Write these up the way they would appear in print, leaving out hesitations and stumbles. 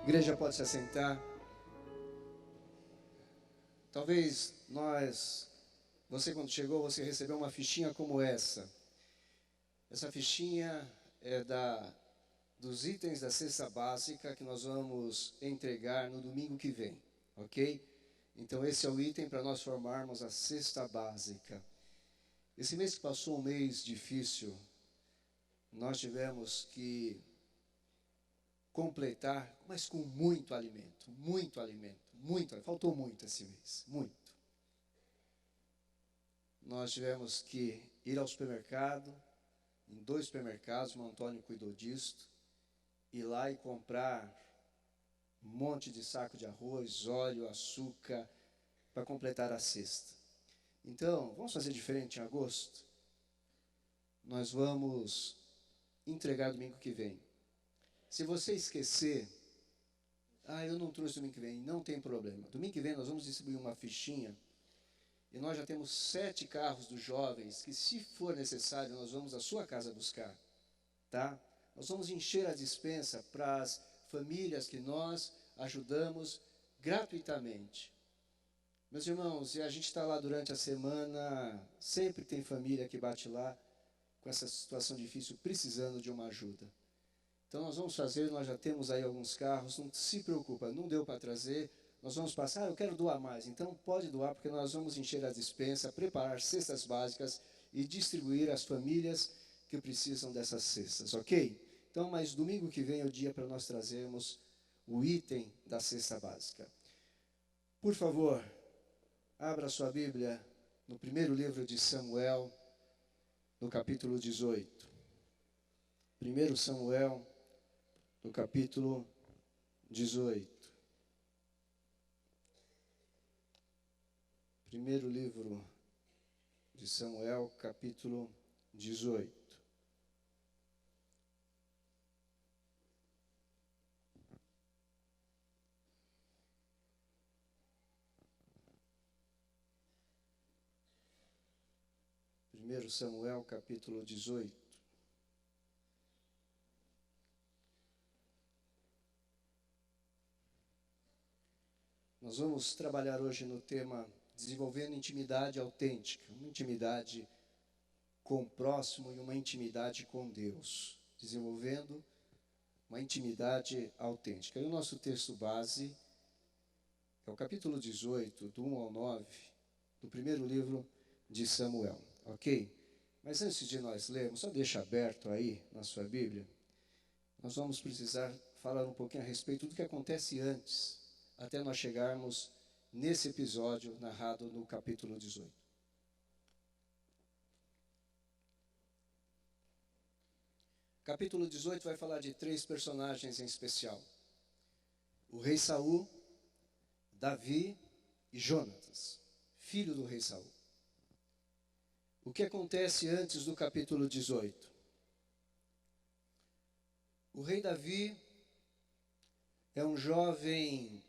Igreja pode se assentar. Talvez você quando chegou, você recebeu uma fichinha como essa. Essa fichinha é dos itens da cesta básica que nós vamos entregar no domingo que vem, ok? Então esse é o item para nós formarmos a cesta básica. Esse mês que passou, um mês difícil, nós tivemos que completar, mas com muito alimento, faltou muito esse mês, muito. Nós tivemos que ir ao supermercado, em 2 supermercados, o Antônio cuidou disto, ir lá e comprar um monte de saco de arroz, óleo, açúcar, para completar a cesta. Então, vamos fazer diferente em agosto? Nós vamos entregar domingo que vem. Se você esquecer, eu não trouxe domingo que vem, não tem problema. Domingo que vem nós vamos distribuir uma fichinha, e nós já temos 7 carros dos jovens, que se for necessário, nós vamos à sua casa buscar, tá? Nós vamos encher a despensa para as famílias que nós ajudamos gratuitamente. Meus irmãos, e a gente está lá durante a semana, sempre tem família que bate lá, com essa situação difícil, precisando de uma ajuda. Então nós vamos fazer, nós já temos aí alguns carros, não se preocupa, não deu para trazer, nós vamos passar, eu quero doar mais, então pode doar, porque nós vamos encher a despensa, preparar cestas básicas e distribuir às famílias que precisam dessas cestas, ok? Então, mas domingo que vem é o dia para nós trazermos o item da cesta básica. Por favor, abra sua Bíblia no primeiro livro de Samuel, no capítulo 18. 1 Samuel, no capítulo 18. Primeiro livro de Samuel, capítulo 18. Primeiro Samuel, capítulo 18. Nós vamos trabalhar hoje no tema desenvolvendo intimidade autêntica, uma intimidade com o próximo e uma intimidade com Deus. Desenvolvendo uma intimidade autêntica. E o nosso texto base é o capítulo 18, do 1 ao 9, do primeiro livro de Samuel, ok? Mas antes de nós lermos, só deixa aberto aí na sua Bíblia, nós vamos precisar falar um pouquinho a respeito do que acontece antes, até nós chegarmos nesse episódio narrado no capítulo 18. Capítulo 18 vai falar de 3 personagens em especial: o rei Saul, Davi e Jonatas, filho do rei Saul. O que acontece antes do capítulo 18? O rei Davi é um jovem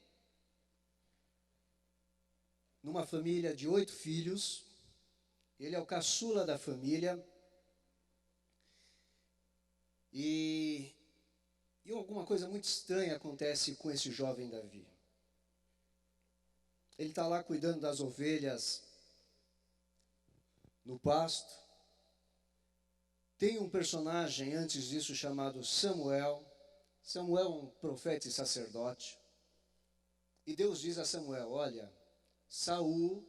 numa família de 8 filhos, ele é o caçula da família, e alguma coisa muito estranha acontece com esse jovem Davi. Ele está lá cuidando das ovelhas no pasto. Tem um personagem antes disso chamado Samuel. Samuel é um profeta e sacerdote. E Deus diz a Samuel: olha, Saul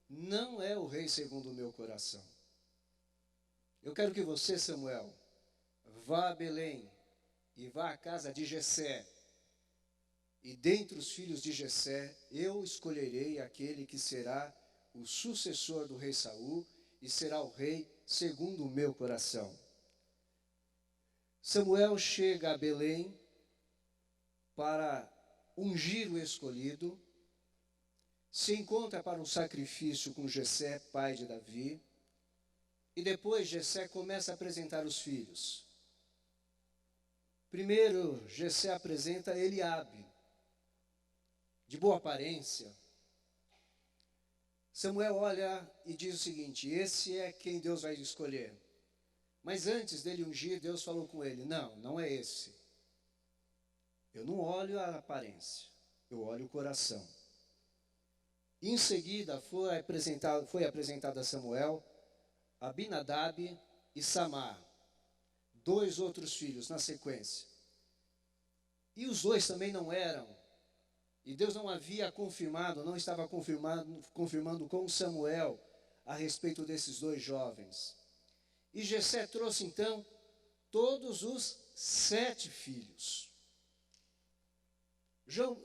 não é o rei segundo o meu coração. Eu quero que você, Samuel, vá a Belém e vá à casa de Jessé. E dentre os filhos de Jessé, eu escolherei aquele que será o sucessor do rei Saul e será o rei segundo o meu coração. Samuel chega a Belém para ungir o escolhido, se encontra para um sacrifício com Jessé, pai de Davi, e depois Jessé começa a apresentar os filhos. Primeiro, Jessé apresenta Eliabe, de boa aparência. Samuel olha e diz o seguinte: esse é quem Deus vai escolher. Mas antes dele ungir, Deus falou com ele: não é esse. Eu não olho a aparência, eu olho o coração. Em seguida foi apresentado a Samuel Abinadab e Samar, 2 outros filhos na sequência. E os 2 também não eram, e Deus não havia confirmado, não estava confirmando com Samuel a respeito desses 2 jovens. E Jessé trouxe então todos os 7 filhos.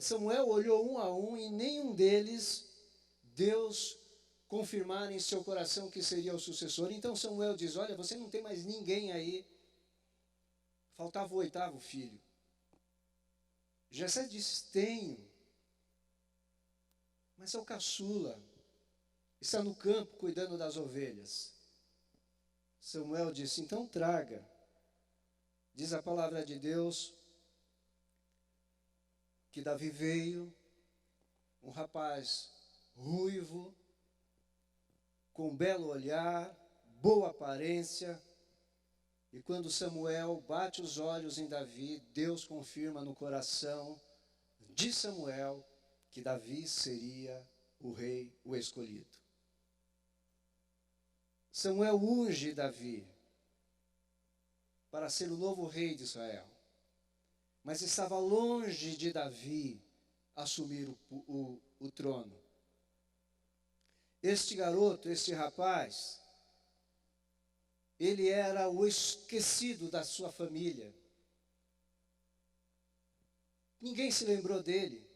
Samuel olhou um a um e nenhum deles Deus confirmar em seu coração que seria o sucessor. Então Samuel diz: olha, você não tem mais ninguém aí. Faltava o 8º filho. Jessé disse: tenho, mas é o caçula, está no campo cuidando das ovelhas. Samuel disse: então traga. Diz a palavra de Deus que Davi veio, um rapaz ruivo, com belo olhar, boa aparência. E quando Samuel bate os olhos em Davi, Deus confirma no coração de Samuel que Davi seria o rei, o escolhido. Samuel unge Davi para ser o novo rei de Israel. Mas estava longe de Davi assumir o trono. Este garoto, este rapaz, ele era o esquecido da sua família. Ninguém se lembrou dele.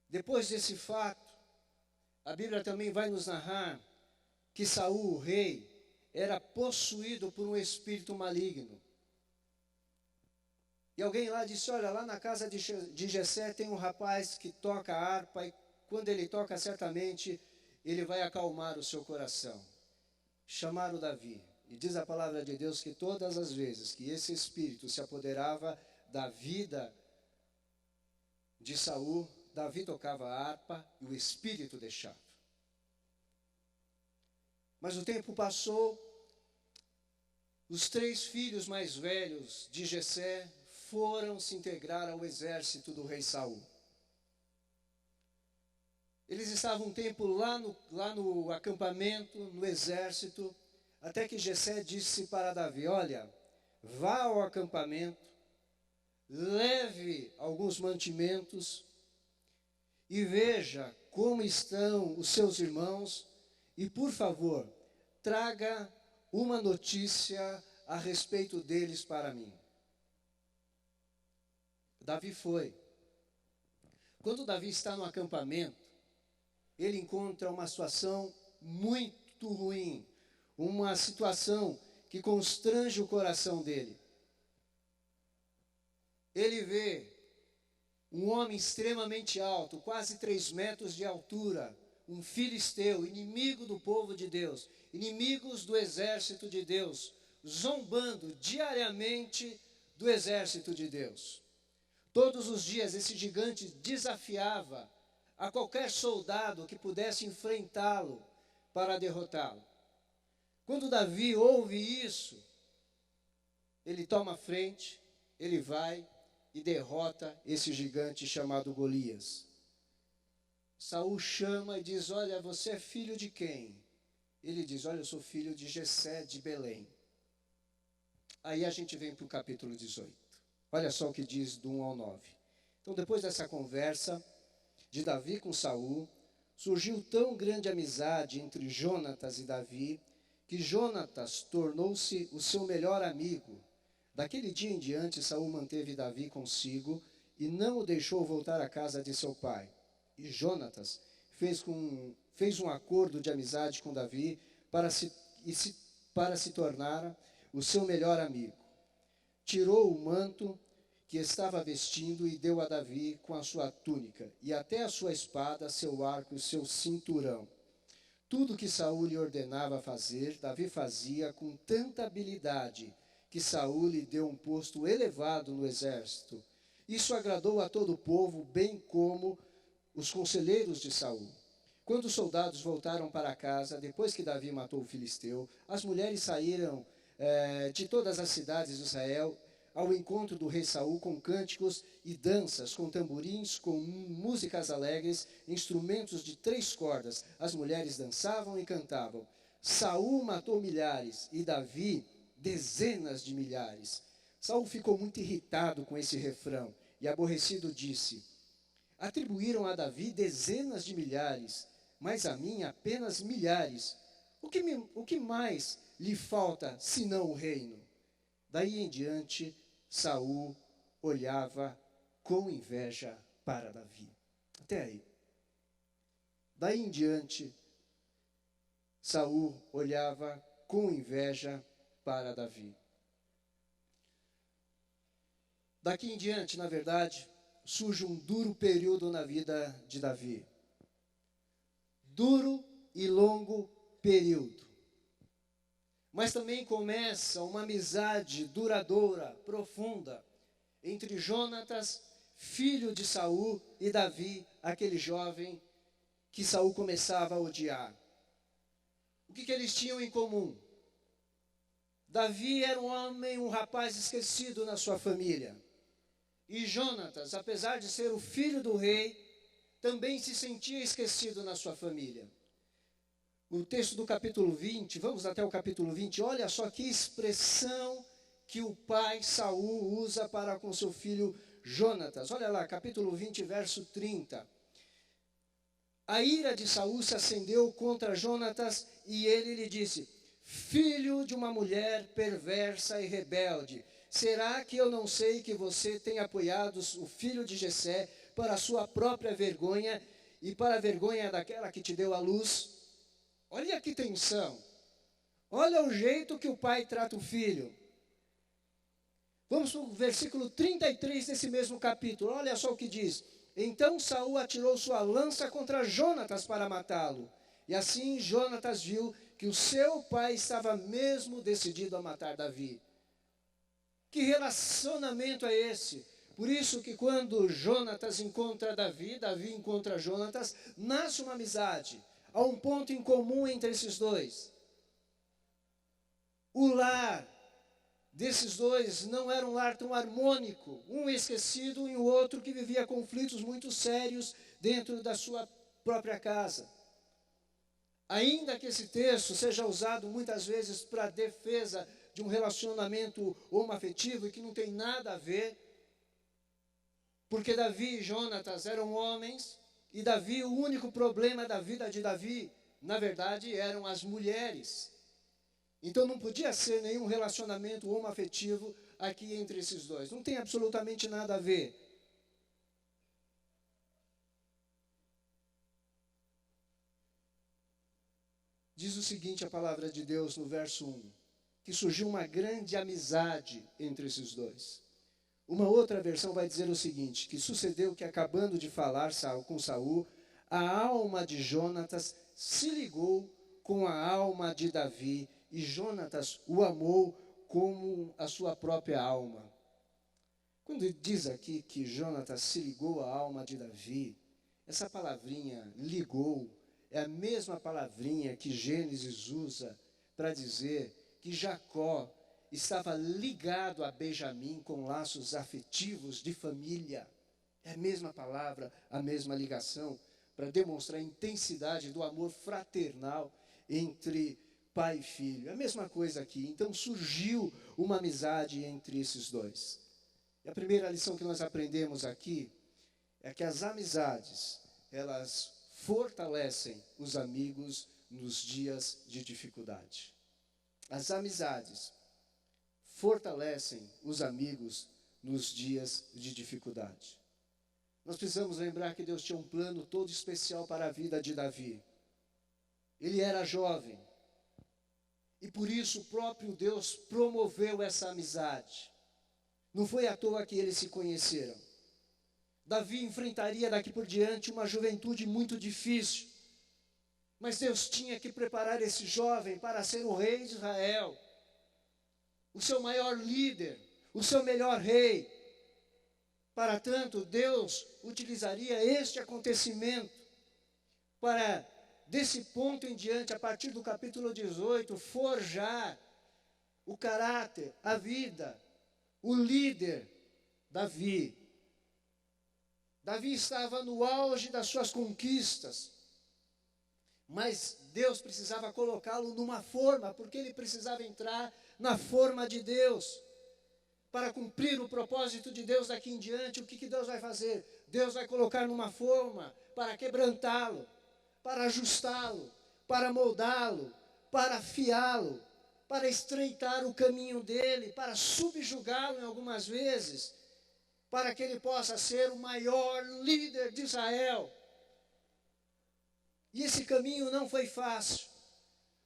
Depois desse fato, a Bíblia também vai nos narrar que Saul, o rei, era possuído por um espírito maligno. E alguém lá disse: olha, lá na casa de Jessé tem um rapaz que toca harpa, e quando ele toca, certamente ele vai acalmar o seu coração. Chamaram Davi. E diz a palavra de Deus que todas as vezes que esse espírito se apoderava da vida de Saul, Davi tocava a harpa e o espírito deixava. Mas o tempo passou, os 3 filhos mais velhos de Jessé foram se integrar ao exército do rei Saul. Eles estavam um tempo lá no acampamento, no exército, até que Jessé disse para Davi: olha, vá ao acampamento, leve alguns mantimentos e veja como estão os seus irmãos e, por favor, traga uma notícia a respeito deles para mim. Davi foi. Quando Davi está no acampamento, ele encontra uma situação muito ruim, uma situação que constrange o coração dele. Ele vê um homem extremamente alto, quase 3 metros de altura, um filisteu, inimigo do povo de Deus, inimigos do exército de Deus, zombando diariamente do exército de Deus. Todos os dias esse gigante desafiava a qualquer soldado que pudesse enfrentá-lo para derrotá-lo. Quando Davi ouve isso, ele toma a frente, ele vai e derrota esse gigante chamado Golias. Saul chama e diz: olha, você é filho de quem? Ele diz: olha, eu sou filho de Jessé de Belém. Aí a gente vem para o capítulo 18. Olha só o que diz do 1 ao 9. Então, depois dessa conversa de Davi com Saul, surgiu tão grande amizade entre Jonatas e Davi, que Jonatas tornou-se o seu melhor amigo. Daquele dia em diante, Saul manteve Davi consigo e não o deixou voltar à casa de seu pai. E Jonatas fez um acordo de amizade com Davi para se tornar o seu melhor amigo. Tirou o manto que estava vestindo e deu a Davi com a sua túnica, e até a sua espada, seu arco e seu cinturão. Tudo que Saul lhe ordenava fazer, Davi fazia com tanta habilidade que Saul lhe deu um posto elevado no exército. Isso agradou a todo o povo, bem como os conselheiros de Saul. Quando os soldados voltaram para casa, depois que Davi matou o filisteu, as mulheres saíram de todas as cidades de Israel, ao encontro do rei Saul com cânticos e danças, com tamborins, com músicas alegres, instrumentos de 3 cordas. As mulheres dançavam e cantavam. Saul matou milhares e Davi dezenas de milhares. Saul ficou muito irritado com esse refrão e aborrecido disse: atribuíram a Davi dezenas de milhares, mas a mim apenas milhares. O que mais lhe falta senão o reino? Daí em diante, Saul olhava com inveja para Davi. Até aí. Daí em diante, Saul olhava com inveja para Davi. Daqui em diante, na verdade, surge um duro período na vida de Davi. Duro e longo período. Mas também começa uma amizade duradoura, profunda, entre Jonatas, filho de Saul, e Davi, aquele jovem que Saul começava a odiar. O que eles tinham em comum? Davi era um homem, um rapaz esquecido na sua família. E Jonatas, apesar de ser o filho do rei, também se sentia esquecido na sua família. O texto do capítulo 20, vamos até o capítulo 20, olha só que expressão que o pai Saul usa para com seu filho Jonatas. Olha lá, capítulo 20, verso 30. A ira de Saul se acendeu contra Jonatas e ele lhe disse: filho de uma mulher perversa e rebelde, será que eu não sei que você tem apoiado o filho de Jessé para a sua própria vergonha e para a vergonha daquela que te deu a luz? Olha que tensão. Olha o jeito que o pai trata o filho. Vamos para o versículo 33 desse mesmo capítulo. Olha só o que diz. Então Saul atirou sua lança contra Jonatas para matá-lo. E assim Jonatas viu que o seu pai estava mesmo decidido a matar Davi. Que relacionamento é esse? Por isso que quando Jonatas encontra Davi, Davi encontra Jonatas, nasce uma amizade. Há um ponto em comum entre esses dois. O lar desses dois não era um lar tão harmônico, um esquecido e o outro que vivia conflitos muito sérios dentro da sua própria casa. Ainda que esse texto seja usado muitas vezes para defesa de um relacionamento homoafetivo e que não tem nada a ver, porque Davi e Jonatas eram homens, e Davi, o único problema da vida de Davi, na verdade, eram as mulheres. Então não podia ser nenhum relacionamento homoafetivo aqui entre esses dois. Não tem absolutamente nada a ver. Diz o seguinte a palavra de Deus no verso 1, que surgiu uma grande amizade entre esses dois. Uma outra versão vai dizer o seguinte, que sucedeu que acabando de falar com Saul, a alma de Jonatas se ligou com a alma de Davi, e Jonatas o amou como a sua própria alma. Quando diz aqui que Jonatas se ligou à alma de Davi, essa palavrinha ligou é a mesma palavrinha que Gênesis usa para dizer que Jacó estava ligado a Benjamim com laços afetivos de família. É a mesma palavra, a mesma ligação, para demonstrar a intensidade do amor fraternal entre pai e filho. É a mesma coisa aqui. Então surgiu uma amizade entre esses dois. E a primeira lição que nós aprendemos aqui é que as amizades, elas fortalecem os amigos nos dias de dificuldade. As amizades fortalecem os amigos nos dias de dificuldade. Nós precisamos lembrar que Deus tinha um plano todo especial para a vida de Davi. Ele era jovem. E por isso o próprio Deus promoveu essa amizade. Não foi à toa que eles se conheceram. Davi enfrentaria daqui por diante uma juventude muito difícil. Mas Deus tinha que preparar esse jovem para ser o rei de Israel. O seu maior líder, o seu melhor rei. Para tanto, Deus utilizaria este acontecimento para, desse ponto em diante, a partir do capítulo 18, forjar o caráter, a vida o líder, Davi. Davi estava no auge das suas conquistas, mas Deus precisava colocá-lo numa forma, porque ele precisava entrar na forma de Deus. Para cumprir o propósito de Deus daqui em diante, o que Deus vai fazer? Deus vai colocar numa forma para quebrantá-lo, para ajustá-lo, para moldá-lo, para afiá-lo, para estreitar o caminho dele, para subjugá-lo em algumas vezes, para que ele possa ser o maior líder de Israel. E esse caminho não foi fácil.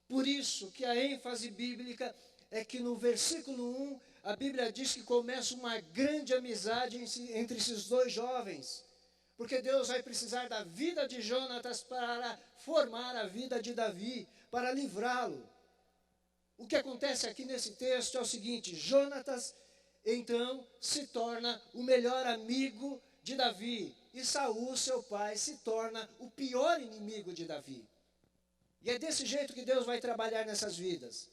Por isso que a ênfase bíblica é que no versículo 1, a Bíblia diz que começa uma grande amizade entre esses dois jovens. Porque Deus vai precisar da vida de Jonatas para formar a vida de Davi, para livrá-lo. O que acontece aqui nesse texto é o seguinte: Jonatas, então, se torna o melhor amigo de Davi. E Saul, seu pai, se torna o pior inimigo de Davi. E é desse jeito que Deus vai trabalhar nessas vidas.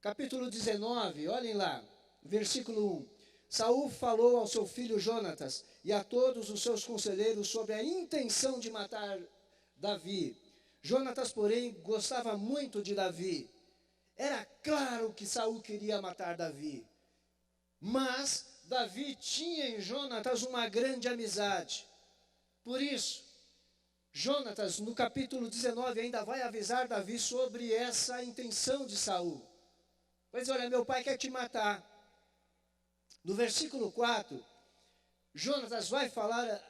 Capítulo 19, olhem lá, versículo 1. Saul falou ao seu filho Jonatas e a todos os seus conselheiros sobre a intenção de matar Davi. Jonatas, porém, gostava muito de Davi. Era claro que Saul queria matar Davi. Mas Davi tinha em Jonatas uma grande amizade. Por isso, Jonatas, no capítulo 19, ainda vai avisar Davi sobre essa intenção de Saul. Vai dizer: olha, meu pai quer te matar. No versículo 4, Jonatas vai falar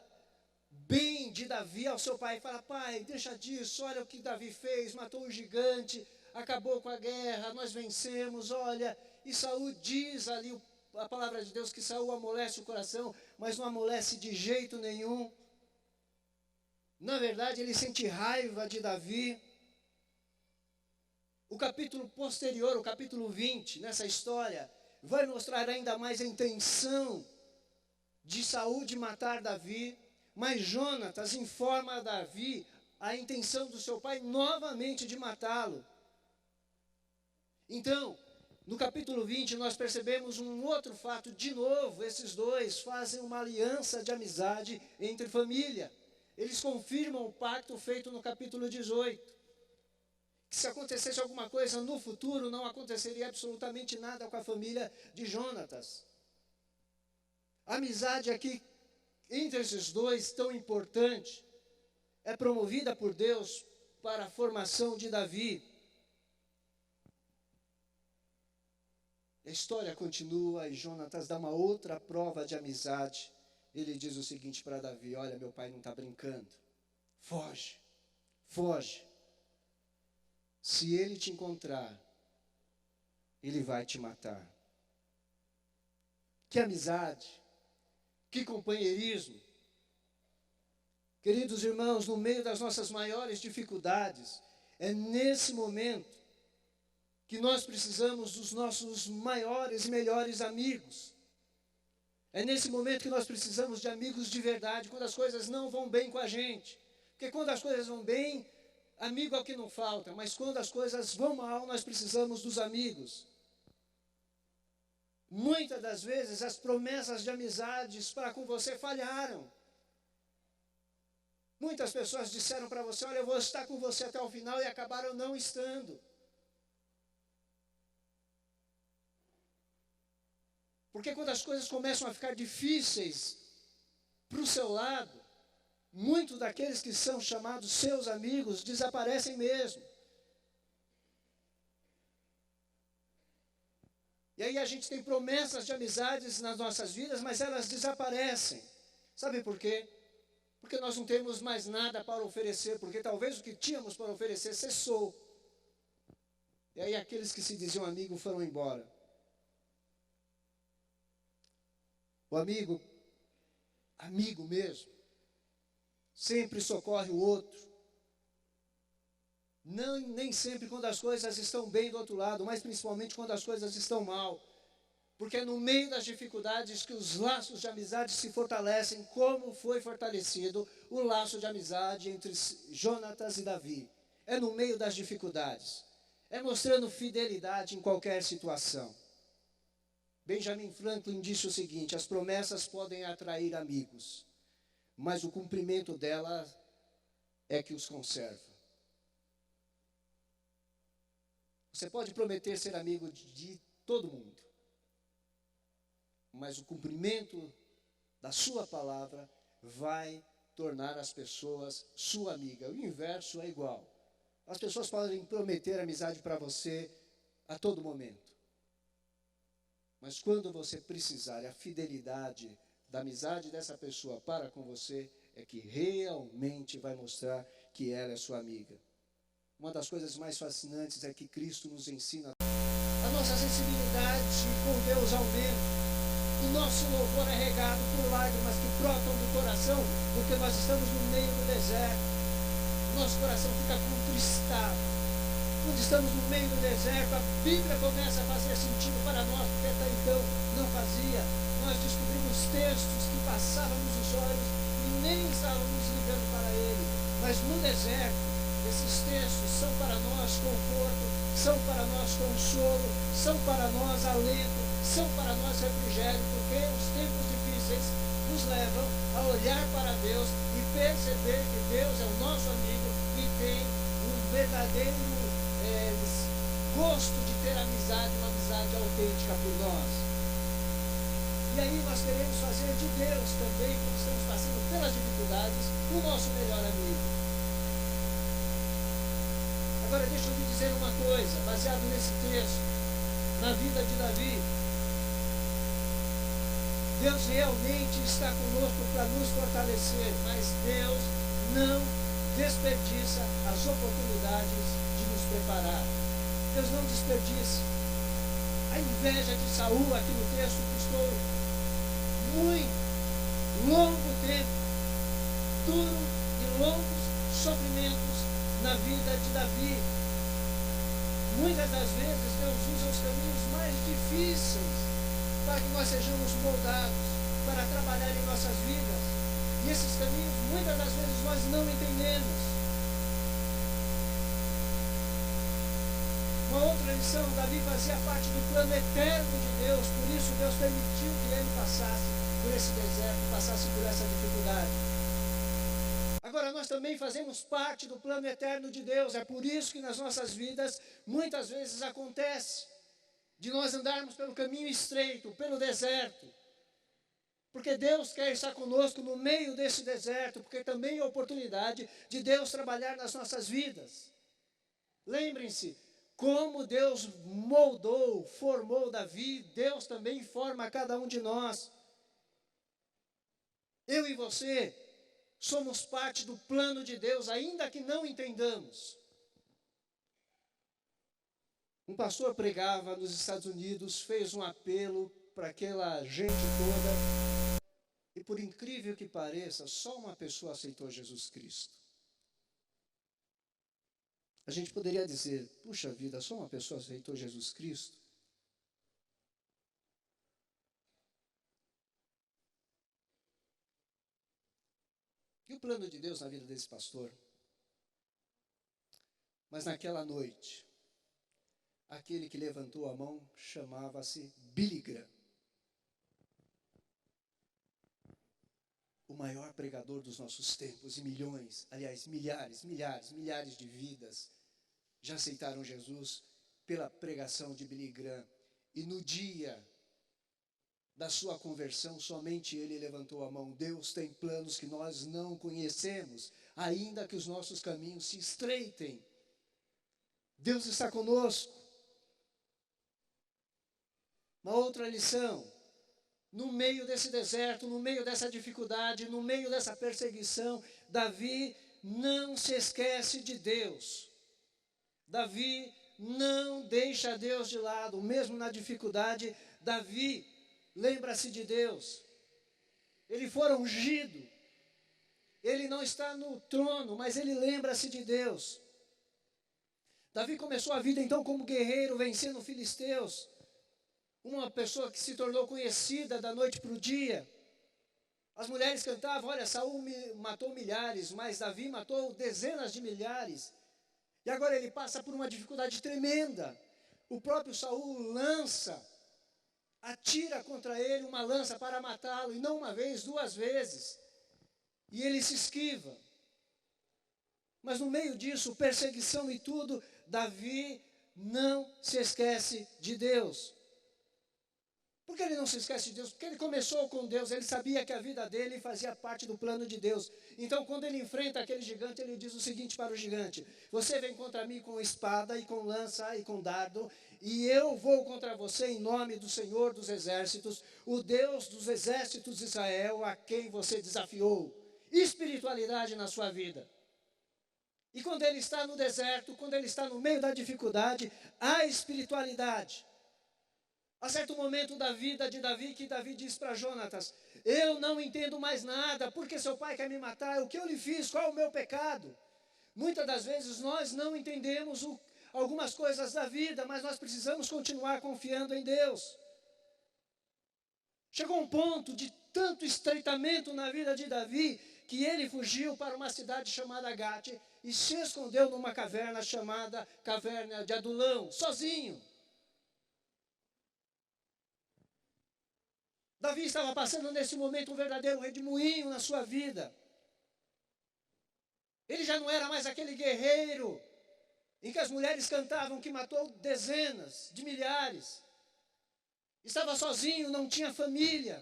bem de Davi ao seu pai. Fala: pai, deixa disso, olha o que Davi fez, matou um gigante, acabou com a guerra, nós vencemos, olha. E Saul diz ali a palavra de Deus que Saul amolece o coração, mas não amolece de jeito nenhum. Na verdade, ele sente raiva de Davi. O capítulo posterior, o capítulo 20, nessa história, vai mostrar ainda mais a intenção de Saul de matar Davi, mas Jonatas informa a Davi a intenção do seu pai novamente de matá-lo. Então, no capítulo 20, nós percebemos um outro fato. De novo, esses dois fazem uma aliança de amizade entre família. Eles confirmam o pacto feito no capítulo 18. Que se acontecesse alguma coisa no futuro, não aconteceria absolutamente nada com a família de Jonatas. A amizade aqui, entre esses dois, tão importante, é promovida por Deus para a formação de Davi. A história continua e Jonatas dá uma outra prova de amizade. Ele diz o seguinte para Davi: olha, meu pai não está brincando. Foge, foge. Se ele te encontrar, ele vai te matar. Que amizade, que companheirismo. Queridos irmãos, no meio das nossas maiores dificuldades, é nesse momento que nós precisamos dos nossos maiores e melhores amigos. É nesse momento que nós precisamos de amigos de verdade, quando as coisas não vão bem com a gente. Porque quando as coisas vão bem, amigo é o que não falta, mas quando as coisas vão mal, nós precisamos dos amigos. Muitas das vezes as promessas de amizades para com você falharam. Muitas pessoas disseram para você: olha, eu vou estar com você até o final, e acabaram não estando. Porque quando as coisas começam a ficar difíceis para o seu lado, muitos daqueles que são chamados seus amigos desaparecem mesmo. E aí a gente tem promessas de amizades nas nossas vidas, mas elas desaparecem. Sabe por quê? Porque nós não temos mais nada para oferecer, porque talvez o que tínhamos para oferecer cessou. E aí aqueles que se diziam amigo foram embora. O amigo mesmo, sempre socorre o outro. Nem sempre quando as coisas estão bem do outro lado, mas principalmente quando as coisas estão mal. Porque é no meio das dificuldades que os laços de amizade se fortalecem, como foi fortalecido o laço de amizade entre Jonatas e Davi. É no meio das dificuldades. É mostrando fidelidade em qualquer situação. Benjamin Franklin disse o seguinte: as promessas podem atrair amigos, mas o cumprimento delas é que os conserva. Você pode prometer ser amigo de todo mundo, mas o cumprimento da sua palavra vai tornar as pessoas sua amiga. O inverso é igual. As pessoas podem prometer amizade para você a todo momento, mas quando você precisar, a fidelidade da amizade dessa pessoa para com você é que realmente vai mostrar que ela é sua amiga. Uma das coisas mais fascinantes é que Cristo nos ensina. A nossa sensibilidade com Deus aumenta. O nosso louvor é regado por lágrimas que brotam do coração, porque nós estamos no meio do deserto. Nosso coração fica contristado. Quando estamos no meio do deserto, a Bíblia começa a fazer sentido para nós, porque até então não fazia. Nós descobrimos textos que passávamos os olhos e nem estávamos ligando para ele. Mas no deserto, esses textos são para nós conforto, são para nós consolo, são para nós alento, são para nós refrigério, porque os tempos difíceis nos levam a olhar para Deus e perceber que Deus é o nosso amigo e tem um verdadeiro gosto de ter amizade, uma amizade autêntica por nós. E aí nós queremos fazer de Deus também, quando estamos passando pelas dificuldades, o nosso melhor amigo. Agora deixa eu lhe dizer uma coisa, baseado nesse texto, na vida de Davi. Deus realmente está conosco para nos fortalecer, mas Deus não desperdiça as oportunidades de nos preparar. Deus não desperdiça. A inveja de Saul, aqui no texto, custou muito longo tempo, duro e longos sofrimentos na vida de Davi. Muitas das vezes Deus usa os caminhos mais difíceis para que nós sejamos moldados, para trabalhar em nossas vidas. E esses caminhos, muitas das vezes, nós não entendemos. Uma outra lição, Davi fazia parte do plano eterno de Deus, por isso Deus permitiu que ele passasse por esse deserto, passasse por essa dificuldade. Agora, nós também fazemos parte do plano eterno de Deus, é por isso que nas nossas vidas, muitas vezes acontece de nós andarmos pelo caminho estreito, pelo deserto, porque Deus quer estar conosco no meio desse deserto, porque também é a oportunidade de Deus trabalhar nas nossas vidas. Lembrem-se, como Deus moldou, formou Davi, Deus também forma cada um de nós. Eu e você somos parte do plano de Deus, ainda que não entendamos. Um pastor pregava nos Estados Unidos, fez um apelo para aquela gente toda, e por incrível que pareça, só uma pessoa aceitou Jesus Cristo. A gente poderia dizer, puxa vida, só uma pessoa aceitou Jesus Cristo? E o plano de Deus na vida desse pastor? Mas naquela noite, aquele que levantou a mão chamava-se Billy Graham. O maior pregador dos nossos tempos, e milhões, aliás, milhares de vidas já aceitaram Jesus pela pregação de Billy Graham. E no dia da sua conversão, somente ele levantou a mão. Deus tem planos que nós não conhecemos, ainda que os nossos caminhos se estreitem. Deus está conosco. Uma outra lição. No meio desse deserto, no meio dessa dificuldade, no meio dessa perseguição, Davi não se esquece de Deus. Davi não deixa Deus de lado, mesmo na dificuldade. Davi lembra-se de Deus. Ele foi ungido. Ele não está no trono, mas ele lembra-se de Deus. Davi começou a vida então como guerreiro, vencendo filisteus. Uma pessoa que se tornou conhecida da noite para o dia. As mulheres cantavam, olha, Saul matou milhares, mas Davi matou dezenas de milhares. E agora ele passa por uma dificuldade tremenda. O próprio Saul lança atira contra ele uma lança para matá-lo, e não uma vez, duas vezes, e ele se esquiva. Mas no meio disso, perseguição e tudo, Davi não se esquece de Deus. Por que ele não se esquece de Deus? Porque ele começou com Deus, ele sabia que a vida dele fazia parte do plano de Deus. Então, quando ele enfrenta aquele gigante, ele diz o seguinte para o gigante: você vem contra mim com espada e com lança e com dardo, e eu vou contra você em nome do Senhor dos Exércitos, o Deus dos exércitos de Israel, a quem você desafiou. Espiritualidade na sua vida. E quando ele está no deserto, quando ele está no meio da dificuldade, há espiritualidade. Há certo momento da vida de Davi que Davi diz para Jonatas: eu não entendo mais nada, porque seu pai quer me matar, o que eu lhe fiz, qual é o meu pecado? Muitas das vezes nós não entendemos algumas coisas da vida, mas nós precisamos continuar confiando em Deus. Chegou um ponto de tanto estreitamento na vida de Davi, que ele fugiu para uma cidade chamada Gate e se escondeu numa caverna chamada Caverna de Adulão, sozinho. Davi estava passando nesse momento um verdadeiro redemoinho na sua vida. Ele já não era mais aquele guerreiro em que as mulheres cantavam que matou dezenas de milhares. Estava sozinho, não tinha família.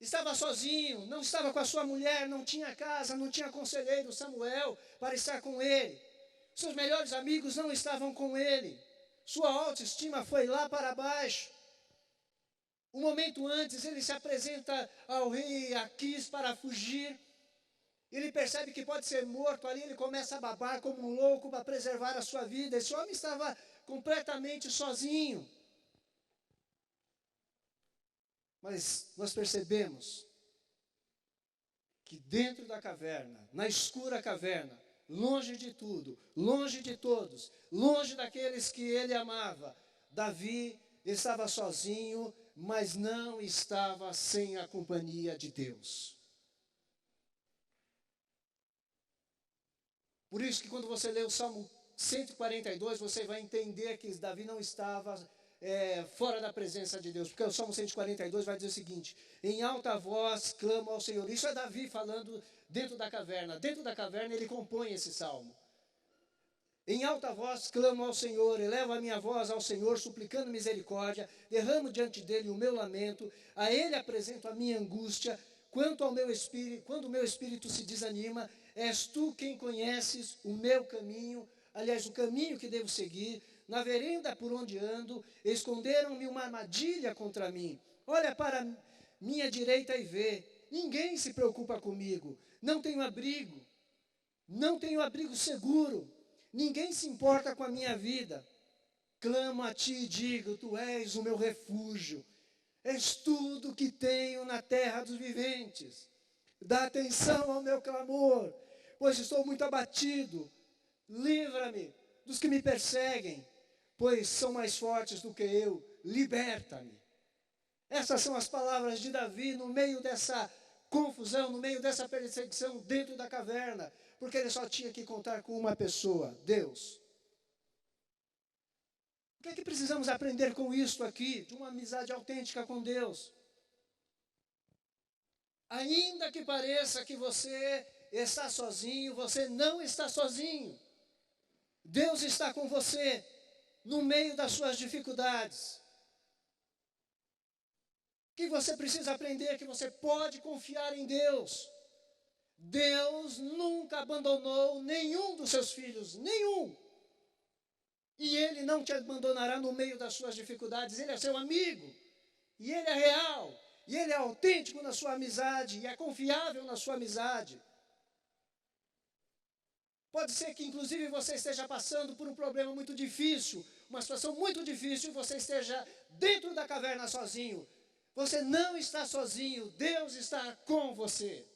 Estava sozinho, não estava com a sua mulher, não tinha casa, não tinha conselheiro Samuel para estar com ele. Seus melhores amigos não estavam com ele. Sua autoestima foi lá para baixo. Um momento antes, ele se apresenta ao rei Aquis para fugir. Ele percebe que pode ser morto ali, ele começa a babar como um louco para preservar a sua vida. Esse homem estava completamente sozinho. Mas nós percebemos que dentro da caverna, na escura caverna, longe de tudo, longe de todos, longe daqueles que ele amava, Davi estava sozinho, mas não estava sem a companhia de Deus. Por isso que quando você lê o Salmo 142, você vai entender que Davi não estava fora da presença de Deus. Porque o Salmo 142 vai dizer o seguinte: em alta voz clamo ao Senhor. Isso é Davi falando dentro da caverna. Dentro da caverna ele compõe esse salmo. Em alta voz clamo ao Senhor, elevo a minha voz ao Senhor, suplicando misericórdia, derramo diante dele o meu lamento, a ele apresento a minha angústia. Quanto ao meu espírito, quando o meu espírito se desanima, és tu quem conheces o meu caminho, aliás, o caminho que devo seguir. Na vereda por onde ando, esconderam-me uma armadilha contra mim. Olha para minha direita e vê, ninguém se preocupa comigo, não tenho abrigo seguro. Ninguém se importa com a minha vida. Clamo a ti e digo, tu és o meu refúgio. És tudo que tenho na terra dos viventes. Dá atenção ao meu clamor, pois estou muito abatido. Livra-me dos que me perseguem, pois são mais fortes do que eu. Liberta-me. Essas são as palavras de Davi no meio dessa confusão, no meio dessa perseguição dentro da caverna. Porque ele só tinha que contar com uma pessoa, Deus. O que é que precisamos aprender com isso aqui? De uma amizade autêntica com Deus. Ainda que pareça que você está sozinho, você não está sozinho. Deus está com você no meio das suas dificuldades. O que você precisa aprender é que você pode confiar em Deus. Deus nunca abandonou nenhum dos seus filhos, nenhum. E Ele não te abandonará no meio das suas dificuldades. Ele é seu amigo, e Ele é real, e Ele é autêntico na sua amizade, e é confiável na sua amizade. Pode ser que inclusive você esteja passando por um problema muito difícil, uma situação muito difícil, e você esteja dentro da caverna sozinho. Você não está sozinho, Deus está com você.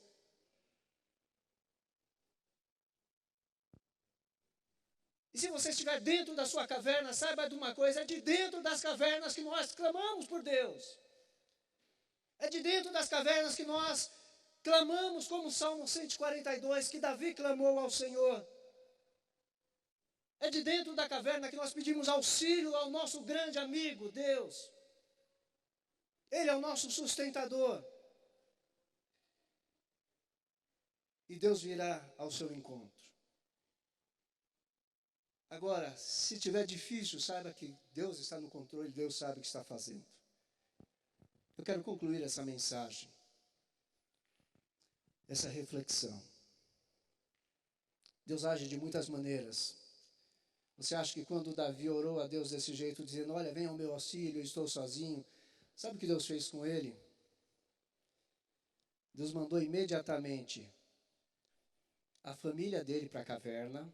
E se você estiver dentro da sua caverna, saiba de uma coisa, é de dentro das cavernas que nós clamamos por Deus. É de dentro das cavernas que nós clamamos, como o Salmo 142, que Davi clamou ao Senhor. É de dentro da caverna que nós pedimos auxílio ao nosso grande amigo, Deus. Ele é o nosso sustentador. E Deus virá ao seu encontro. Agora, se tiver difícil, saiba que Deus está no controle, Deus sabe o que está fazendo. Eu quero concluir essa mensagem, essa reflexão. Deus age de muitas maneiras. Você acha que quando Davi orou a Deus desse jeito, dizendo, olha, venha ao meu auxílio, eu estou sozinho, sabe o que Deus fez com ele? Deus mandou imediatamente a família dele para a caverna.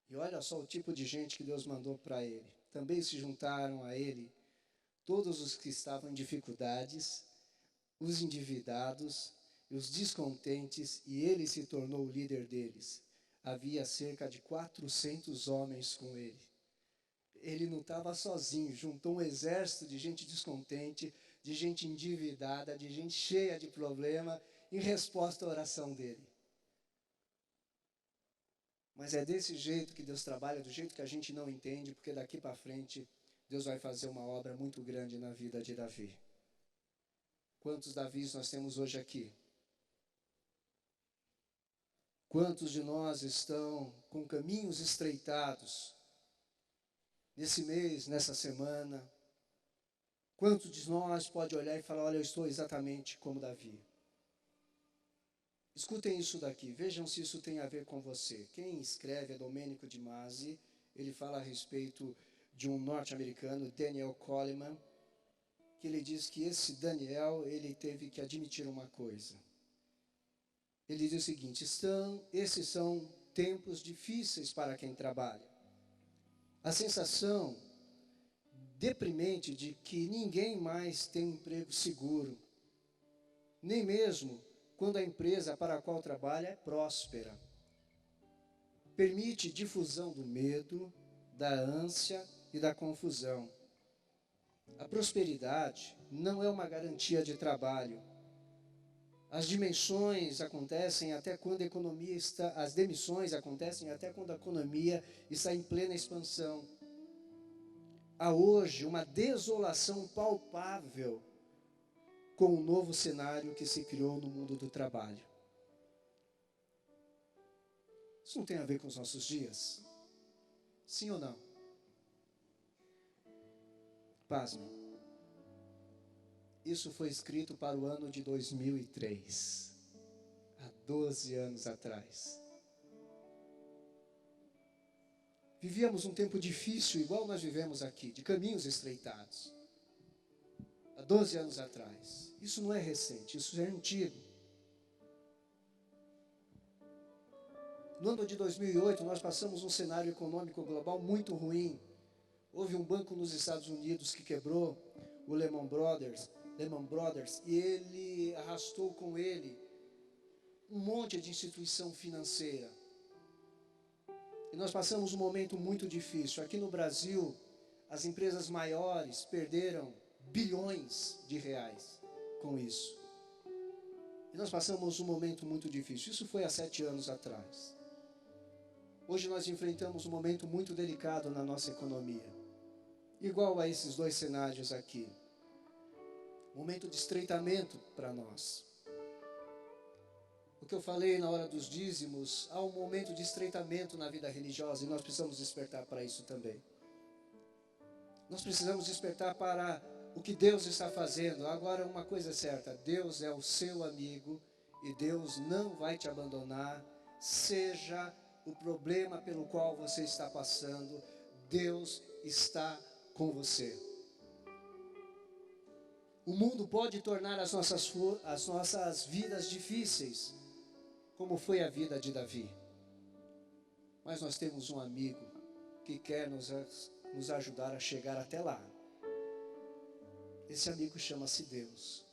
E olha só o tipo de gente que Deus mandou para ele. Também se juntaram a ele todos os que estavam em dificuldades, os endividados e os descontentes, e ele se tornou o líder deles. Havia cerca de 400 homens com ele. Ele não estava sozinho, juntou um exército de gente descontente, de gente endividada, de gente cheia de problema, em resposta à oração dele. Mas é desse jeito que Deus trabalha, do jeito que a gente não entende, porque daqui para frente Deus vai fazer uma obra muito grande na vida de Davi. Quantos Davis nós temos hoje aqui? Quantos de nós estão com caminhos estreitados nesse mês, nessa semana? Quantos de nós pode olhar e falar, olha, eu estou exatamente como Davi? Escutem isso daqui, vejam se isso tem a ver com você. Quem escreve é Domenico de Masi, ele fala a respeito de um norte-americano, Daniel Coleman, que ele diz que esse Daniel, ele teve que admitir uma coisa. Ele diz o seguinte, esses são tempos difíceis para quem trabalha. A sensação deprimente de que ninguém mais tem um emprego seguro, nem mesmo quando a empresa para a qual trabalha é próspera. Permite difusão do medo, da ânsia e da confusão. A prosperidade não é uma garantia de trabalho. As demissões acontecem até quando a economia está em plena expansão. Há hoje uma desolação palpável com o novo cenário que se criou no mundo do trabalho. Isso não tem a ver com os nossos dias? Sim ou não? Pasmem. Isso foi escrito para o ano de 2003, há 12 anos atrás. Vivíamos um tempo difícil, igual nós vivemos aqui, de caminhos estreitados. Há 12 anos atrás. Isso não é recente, isso é antigo. No ano de 2008, nós passamos um cenário econômico global muito ruim. Houve um banco nos Estados Unidos que quebrou, o Lehman Brothers, e ele arrastou com ele um monte de instituição financeira. E nós passamos um momento muito difícil. Aqui no Brasil, as empresas maiores perderam bilhões de reais com isso. E nós passamos um momento muito difícil. Isso foi há 7 anos atrás. Hoje nós enfrentamos um momento muito delicado na nossa economia. Igual a esses dois cenários aqui. Momento de estreitamento para nós. O que eu falei na hora dos dízimos, há um momento de estreitamento na vida religiosa e nós precisamos despertar para isso também. Nós precisamos despertar para o que Deus está fazendo. Agora, uma coisa é certa, Deus é o seu amigo e Deus não vai te abandonar, seja o problema pelo qual você está passando, Deus está com você. O mundo pode tornar as nossas vidas difíceis, como foi a vida de Davi. Mas nós temos um amigo que quer nos ajudar a chegar até lá. Esse amigo chama-se Deus.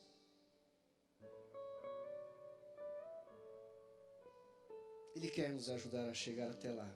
Ele quer nos ajudar a chegar até lá.